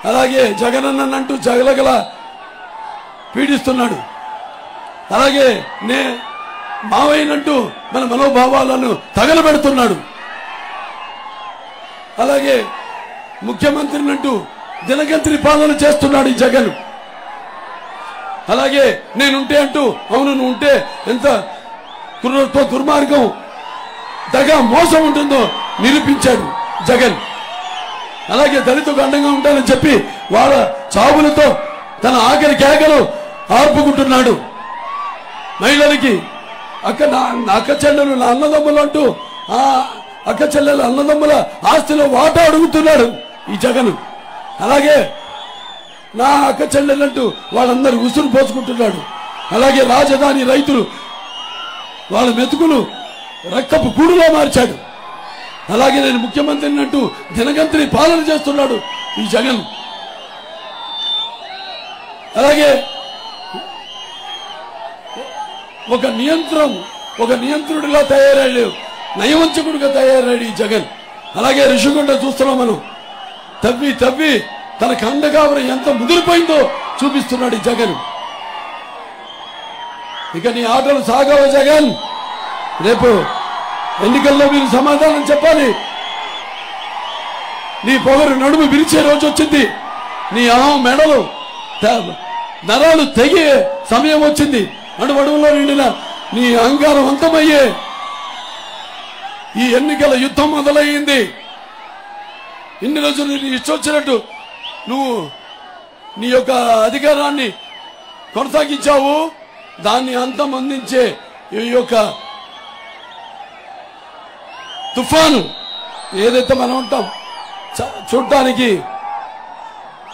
అలాగే జగనన్నంటూ జగలగల పీడిస్తున్నాడు. అలాగే మావయ్యనంటూ మన మనోభావాలను తగలబెడుతున్నాడు. అలాగే ముఖ్యమంత్రినంటూ దినగంత్రి పాలన చేస్తున్నాడు ఈ జగన్. అలాగే నేనుంటే అంటూ అవును నువ్వు ఉంటే ఎంత దుర్మార్గం దగా మోసం ఉంటుందో నిరూపించాడు జగన్. అలాగే దళితులకు అండంగా ఉంటానని చెప్పి వాళ్ళ చావులతో తన ఆఖరి కేకలు ఆర్పుకుంటున్నాడు. మహిళలకి అక్క చెల్లెలు నా అన్నదమ్ములు అంటూ ఆ అక్క చెల్లెలు అన్నదమ్ముల ఆస్తిలో వాటా అడుగుతున్నాడు ఈ జగన్. అలాగే నా అక్క చెల్లెలంటూ వాళ్ళందరూ ఉసురు పోసుకుంటున్నాడు. అలాగే రాజధాని రైతులు వాళ్ళ మెతుకులు రక్తపు గూడులో మార్చాడు. అలాగే నేను ముఖ్యమంత్రిని అంటూ దినగంత్రి పాలన చేస్తున్నాడు ఈ జగన్. అలాగే ఒక నియంత్రుడిలా తయారయ్యాడు, నయవంచకుడిగా తయారయ్యాడు ఈ జగన్. అలాగే ఋషికొండ చూస్తున్నాం మనం. తవ్వి తన కండగావరం ఎంత ముదిరిపోయిందో చూపిస్తున్నాడు ఈ జగన్. ఇక నీ ఆటలు సాగవ జగన్. రేపు ఎన్నికల్లో మీరు సమాధానం చెప్పాలి. నీ పొగరు నడుము విరిచే రోజు వచ్చింది. నీ మెడలు నరాలు తెగే సమయం వచ్చింది. అడుగడుగులో నిండిన నీ అహంకారం అంతమయ్యే ఈ ఎన్నికల యుద్ధం మొదలయ్యింది. ఇన్ని రోజులు నీ ఇష్టం వచ్చినట్టు నువ్వు నీ యొక్క అధికారాన్ని కొనసాగించావు. దాన్ని అంతం అందించే ఈ యొక్క తుఫాను ఏదైతే మనం ఉంటాం చూడటానికి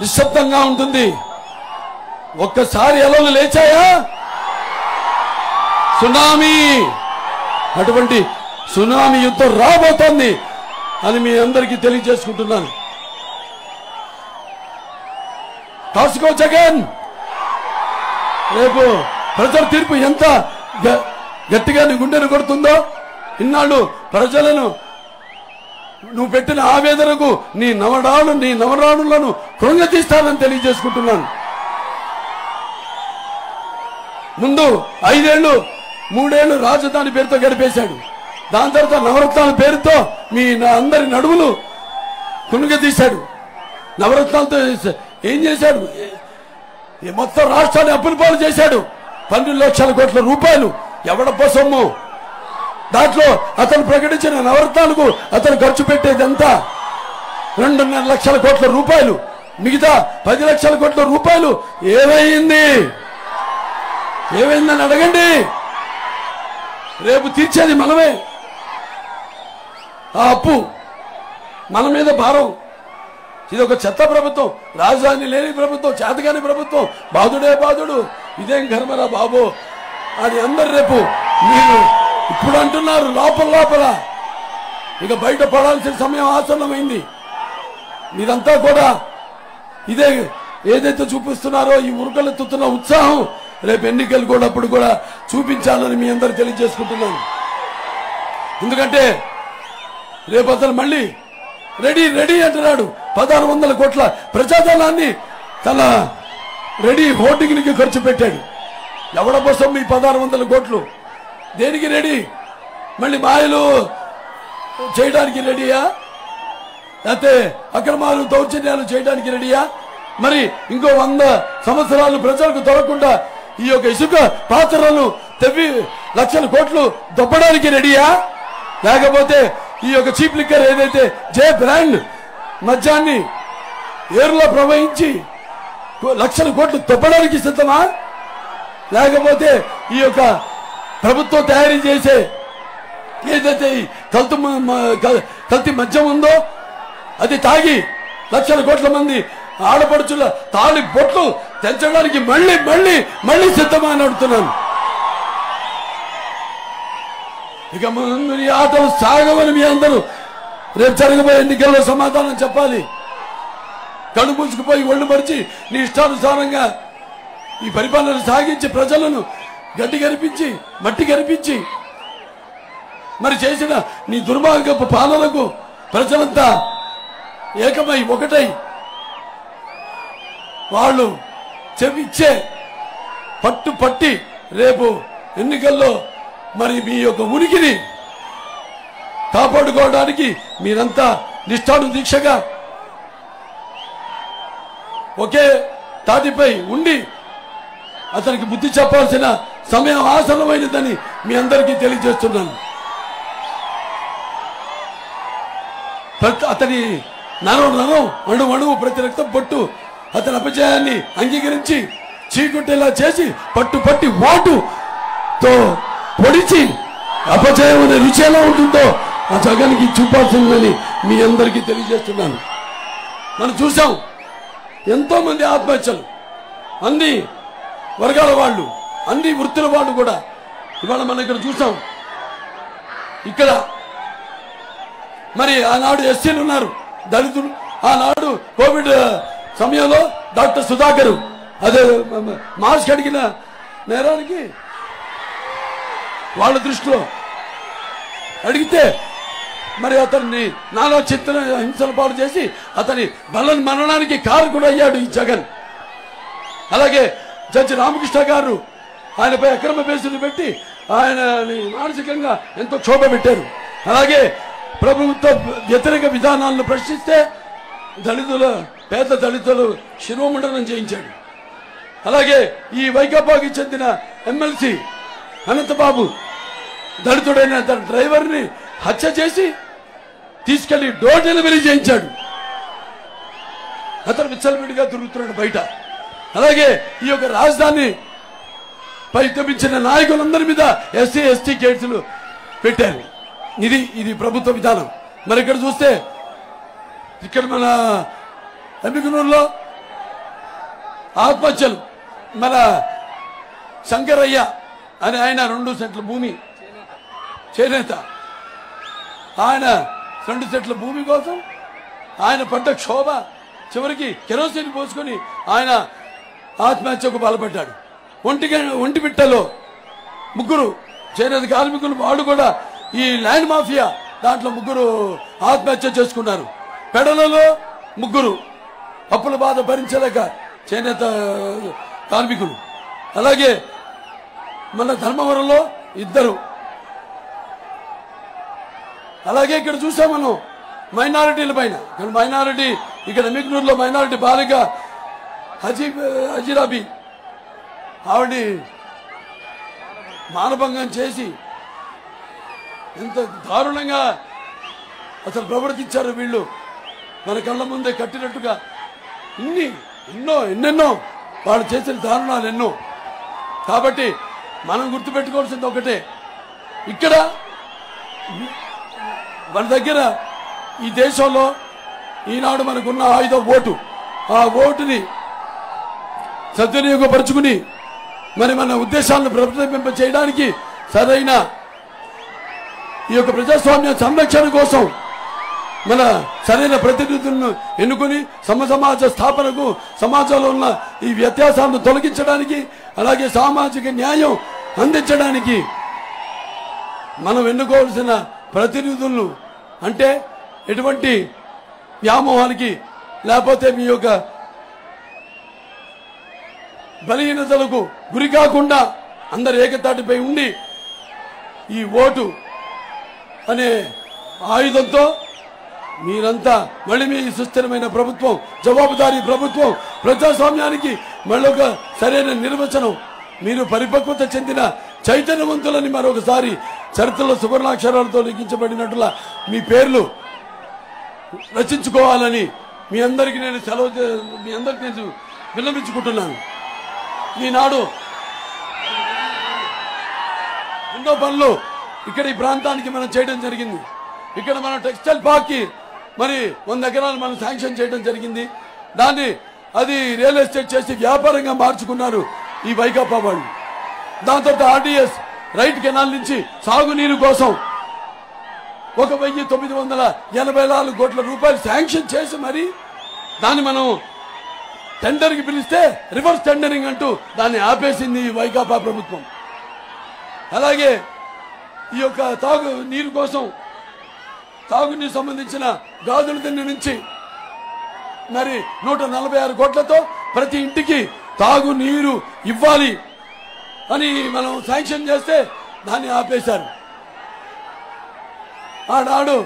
నిశ్శబ్దంగా ఉంటుంది. ఒక్కసారి అలలు లేచాయా సునామీ, అటువంటి సునామీ యుద్ధం రాబోతోంది అని మీ అందరికీ తెలియజేసుకుంటున్నాను. కాసుకో జగన్. రేపు ప్రజల తీర్పు ఎంత గట్టిగా నీ గుండెను కొడుతుందో, ఇన్నాళ్ళు ప్రజలను నువ్వు పెట్టిన ఆవేదనకు నీ నవరాణులను కృంగతీస్తానని తెలియజేసుకుంటున్నాను. ముందు 5 ఏళ్లు 3 ఏళ్లు రాజధాని పేరుతో గడిపేశాడు. దాని తర్వాత నవరత్నాల పేరుతో మీ అందరి నడుములు కృంగతీశాడు. నవరత్నాలతో ఏం చేశాడు? మొత్తం రాష్ట్రాన్ని అప్పుల పాలు చేశాడు. 12 లక్షల కోట్ల రూపాయలు ఎవడ సొమ్ము. దాంట్లో అతను ప్రకటించిన నవరత్నాలకు అతను ఖర్చు పెట్టేదంతా 2.5 లక్షల కోట్ల రూపాయలు. మిగతా 10 లక్షల కోట్ల రూపాయలు ఏమైందని అడగండి. రేపు తీర్చేది మనమే. ఆ అప్పు మన మీద భారం. ఇది ఒక చెత్త ప్రభుత్వం, రాజధాని లేని ప్రభుత్వం, చేతగాని ప్రభుత్వం, బాధుడే బాధుడు, ఇదేం కర్మరా బాబు అని అందరు రేపు మీరు ఇప్పుడు అంటున్నారు లోపల. ఇక బయట పడాల్సిన సమయం ఆసన్నమైంది. మీరంతా కూడా ఇదే ఏదైతే చూపిస్తున్నారో ఈ ఉరకలెత్తుతున్న ఉత్సాహం రేపు ఎన్నికలు కూడా అప్పుడు కూడా చూపించాలని మీ అందరు తెలియజేసుకుంటున్నాను. ఎందుకంటే రేపు అతను మళ్ళీ రెడీ అంటున్నాడు. 1600 కోట్ల ప్రజాధనాన్ని తన రెడీ హోర్డింగ్కి ఖర్చు పెట్టాడు. ఎవడ కోసం మీ 1600 కోట్లు? దేనికి రెడీ? మళ్ళీ మాయలు చేయడానికి రెడీయా? లేకపోతే అక్రమాలు దౌర్జన్యాలు చేయడానికి రెడీయా? మరి ఇంకో 100 సంవత్సరాలు ప్రజలకు దొరకకుండా ఈ యొక్క ఇసుక పాత్రలను తెవ్వి లక్షల కోట్లు దొబ్బడానికి రెడీయా? లేకపోతే ఈ యొక్క చీప్ లిక్కర్ ఏదైతే జే బ్రాండ్ మద్యాన్ని ఏరులో ప్రవహించి లక్షల కోట్లు దొబ్బడానికి సిద్ధమా? లేకపోతే ఈ యొక్క ప్రభుత్వం తయారీ చేసే ఏదైతే కల్తీ మద్యం ఉందో అది తాగి లక్షల కోట్ల మంది ఆడపడుచుల తాళి బొట్లు తెంచడానికి మళ్ళీ సిద్ధమా అని అడుగుతున్నాను. ఇక ముందు ఈ ఆటలు సాగవని మీ అందరూ రేపు జరగబోయే ఎన్నికల్లో సమాధానం చెప్పాలి. కళ్ళు మూసుకుపోయి ఒళ్ళు మరిచి నీ ఇష్టానుసారంగా ఈ పరిపాలన సాగించి ప్రజలను గడ్డి కనిపించి మట్టి కనిపించి మరి చేసిన నీ దుర్మార్గపు పాలనకు ప్రజలంతా ఏకమై ఒకటై వాళ్ళు చెవిచ్చే పట్టి రేపు ఎన్నికల్లో మరి మీ యొక్క ఉనికిని కాపాడుకోవడానికి మీరంతా నిష్ఠాను దీక్షగా ఒకే తాటిపై ఉండి అతనికి బుద్ధి చెప్పాల్సిన సమయం ఆసన్నమైనదని మీ అందరికీ తెలియజేస్తున్నాను. అతని నరం అణువు ప్రతి రక్తం పొట్టు అతని అపజయాన్ని అంగీకరించి చీకుట్టేలా చేసి పట్టి వాటుతో పొడిచి అపజయం అనే రుచి ఎలా ఉంటుందో ఆ జగన్కి చూపాల్సిందని మీ అందరికీ తెలియజేస్తున్నాను. మనం చూసాం ఎంతో మంది ఆత్మహత్యలు, అన్ని వర్గాల వాళ్ళు, అన్ని వృత్తుల వాళ్ళు కూడా ఇవాళ మనం ఇక్కడ చూసాం. ఇక్కడ మరి ఆనాడు ఎస్సీలు ఉన్నారు, దళితులు. ఆనాడు కోవిడ్ సమయంలో డాక్టర్ సుధాకర్ అదే మాస్క్ అడిగిన నేరానికి వాళ్ళ దృష్టిలో అడిగితే మరి అతన్ని నానా చిత్ర హింసల పాటు చేసి అతని బలం మరణానికి కారకుడు అయ్యాడు ఈ జగన్. అలాగే జడ్జి రామకృష్ణ గారు ఆయనపై అక్రమ కేసులు పెట్టి ఆయనని మానసికంగా ఎంతో క్షోభ పెట్టారు. అలాగే ప్రభుత్వ వ్యతిరేక విధానాలను ప్రశ్నిస్తే పేద దళితులు శిరోముండనం చేయించాడు. అలాగే ఈ వైకాపాకి చెందిన ఎమ్మెల్సీ అనంతబాబు దళితుడైన తన డ్రైవర్ని హత్య చేసి తీసుకెళ్లి డోర్ డెలివరీ చేయించాడు. అతను విచ్చలవిడిగా తిరుగుతున్నాడు బయట. అలాగే ఈ యొక్క రాజధాని పై తప్పించిన నాయకులందరి మీద ఎస్సీ ఎస్టీ కేసులు పెట్టారు. ఇది ప్రభుత్వ విధానం. మరి ఇక్కడ చూస్తే ఇక్కడ మన ఎమ్మికనూరులో ఆత్మహత్యలు, మన శంకరయ్య అని ఆయన 2 సెంట్ల భూమి చేనేత, ఆయన 2 సెంట్ల భూమి కోసం ఆయన పడ్డ క్షోభ చివరికి కెరోసిన్ పోసుకొని ఆయన ఆత్మహత్యకు పాల్పడ్డాడు. ఒంటిమిట్టలో 3 చేనేత కార్మికులు, వాడు కూడా ఈ ల్యాండ్ మాఫియా దాంట్లో 3 ఆత్మహత్య చేసుకున్నారు. పెడలలో 3 అప్పుల బాధ భరించలేక చేనేత కార్మికులు. అలాగే మన ధర్మవరంలో 2. అలాగే ఇక్కడ చూసాం మనం మైనారిటీల పైన. మైనారిటీ ఇక్కడ మిగ్నూరులో మైనారిటీ బాలిక హజీరాబీ ఆవిడ మానభంగం చేసి ఎంత దారుణంగా అసలు ప్రవర్తించారు వీళ్ళు. మన కళ్ళ ముందే కట్టినట్టుగా ఎన్నెన్నో వాళ్ళు చేసిన దారుణాలు ఎన్నో. కాబట్టి మనం గుర్తుపెట్టుకోవాల్సింది ఒకటే, ఇక్కడ మన దగ్గర ఈ దేశంలో ఈనాడు మనకున్న ఆయుధ ఓటు, ఆ ఓటుని సద్వినియోగపరుచుకుని మరి మన ఉద్దేశాలను ప్రతిబింబ చేయడానికి సరైన ఈ యొక్క ప్రజాస్వామ్య సంరక్షణ కోసం మన సరైన ప్రతినిధులను ఎన్నుకొని సమాజ స్థాపనకు, సమాజంలో ఉన్న ఈ వ్యత్యాసాలను తొలగించడానికి, అలాగే సామాజిక న్యాయం అందించడానికి మనం ఎన్నుకోవాల్సిన ప్రతినిధులను, అంటే ఎటువంటి వ్యామోహానికి లేకపోతే మీ యొక్క బలహీనతలకు గురి కాకుండా అందరు ఏకతాటిపై ఉండి ఈ ఓటు అనే ఆయుధంతో మీరంతా మళ్ళీ మీ సుస్థిరమైన ప్రభుత్వం, జవాబుదారీ ప్రభుత్వం, ప్రజాస్వామ్యానికి మళ్ళొక సరైన నిర్వచనం, మీరు పరిపక్వత చెందిన చైతన్యవంతులని మరొకసారి చరిత్రలో సువర్ణాక్షరాలతో లిఖించబడినట్లుగా మీ పేర్లు రచించుకోవాలని మీ అందరికీ నేను విన్నవించుకుంటున్నాను. ఈనాడు ఎన్నో పనులు ఇక్కడ ఈ ప్రాంతానికి మనం చేయడం జరిగింది. ఇక్కడ మన టెక్స్టైల్ పార్క్ కి మరి 100 ఎకరాలు మనం శాంక్షన్ చేయడం జరిగింది. దాన్ని అది రియల్ ఎస్టేట్ చేసి వ్యాపారంగా మార్చుకున్నారు ఈ వైకాపా వాళ్ళు. దాంతో ఆర్డీఎస్ రైట్ కెనాల్ నుంచి సాగునీరు కోసం 1984 కోట్ల రూపాయలు శాంక్షన్ చేసి మరి దాన్ని మనం టెండర్కి పిలిస్తే రివర్స్ టెండరింగ్ అంటూ దాన్ని ఆపేసింది ఈ వైకాపా ప్రభుత్వం. అలాగే ఈ యొక్క తాగునీరు సంబంధించిన గాజుల దిండి నుంచి మరి 146 కోట్లతో ప్రతి ఇంటికి తాగు నీరు ఇవ్వాలి అని మనం శాంక్షన్ చేస్తే దాన్ని ఆపేశారు. ఆనాడు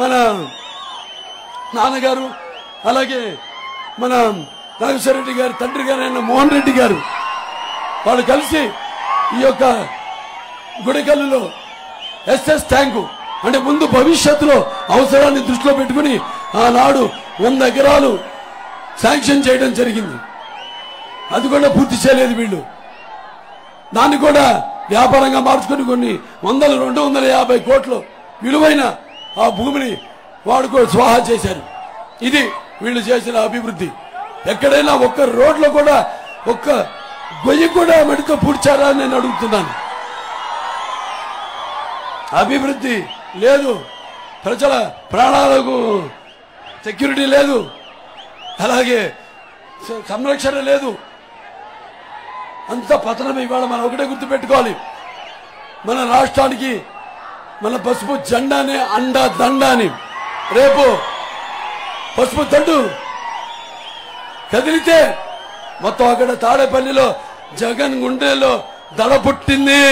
మన నాన్నగారు అలాగే మన రాజశేఖర రెడ్డి గారి తండ్రి గారైన మోహన్ రెడ్డి గారు వాళ్ళు కలిసి ఈ యొక్క గుడికల్లులో ఎస్ఎస్ ట్యాంకు అంటే ముందు భవిష్యత్తులో అవసరాన్ని దృష్టిలో పెట్టుకుని ఆనాడు 100 ఎకరాలు శాంక్షన్ చేయడం జరిగింది. అది కూడా పూర్తి చేయలేదు వీళ్ళు. దాన్ని కూడా వ్యాపారంగా మార్చుకుని కొన్ని 250 కోట్లు విలువైన ఆ భూమిని వాడుకో స్వాహా చేశారు. ఇది వీళ్ళు చేసిన అభివృద్ధి. ఎక్కడైనా ఒక్క రోడ్లో కూడా ఒక్క గొయ్యి కూడా మడితో పూడ్చారా అని నేను అడుగుతున్నాను. అభివృద్ధి లేదు, ప్రజల ప్రాణాలకు సెక్యూరిటీ లేదు, అలాగే సంరక్షణ లేదు, అంత పతనం. ఇవాళ మనం ఒకటే గుర్తుపెట్టుకోవాలి, మన రాష్ట్రానికి మన పసుపు జెండానే అండా దండ అని. రేపు పసుపు దండు కదిలితే మొత్తం అక్కడ తాడేపల్లిలో జగన్ గుండెలో దడ పుట్టింది.